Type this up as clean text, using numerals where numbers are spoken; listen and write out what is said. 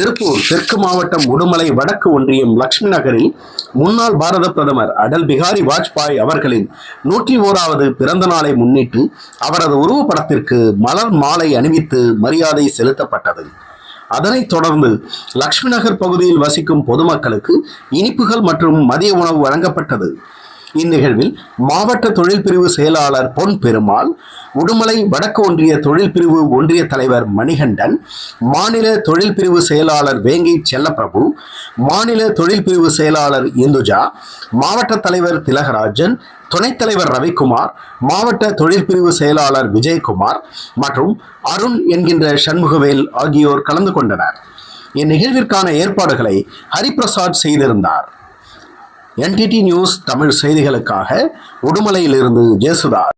திருப்பூர் தெற்கு மாவட்டம் உடுமலை வடக்கு ஒன்றியம் லட்சுமி நகரில் முன்னாள் பாரத பிரதமர் அடல் பிகாரி வாஜ்பாய் அவர்களின் 101வது பிறந்த நாளை முன்னிட்டு அவரது உருவப்படத்திற்கு மலர் மாலை அணிவித்து மரியாதை செலுத்தப்பட்டது. அதனைத் தொடர்ந்து லட்சுமி நகர் பகுதியில் வசிக்கும் பொதுமக்களுக்கு இனிப்புகள் மற்றும் மதிய உணவு வழங்கப்பட்டது. இந்நிகழ்வில் மாவட்ட தொழில் பிரிவு செயலாளர் பொன் பெருமாள், உடுமலை வடக்கு ஒன்றிய தொழில் பிரிவு ஒன்றிய தலைவர் மணிகண்டன், மாநில தொழில் பிரிவு செயலாளர் வேங்கை செல்லப்பிரபு, மாநில தொழில் பிரிவு செயலாளர் இந்துஜா, மாவட்ட தலைவர் திலகராஜன், துணைத் தலைவர் ரவிக்குமார், மாவட்ட தொழில் பிரிவு செயலாளர் விஜயகுமார் மற்றும் அருண் என்கின்ற சண்முகவேல் ஆகியோர் கலந்து கொண்டனர். இந்நிகழ்விற்கான ஏற்பாடுகளை ஹரிபிரசாத் செய்திருந்தார். NTT நியூஸ் தமிழ் செய்திகளுக்காக உடுமலையிலிருந்து ஜேசுதாஸ்.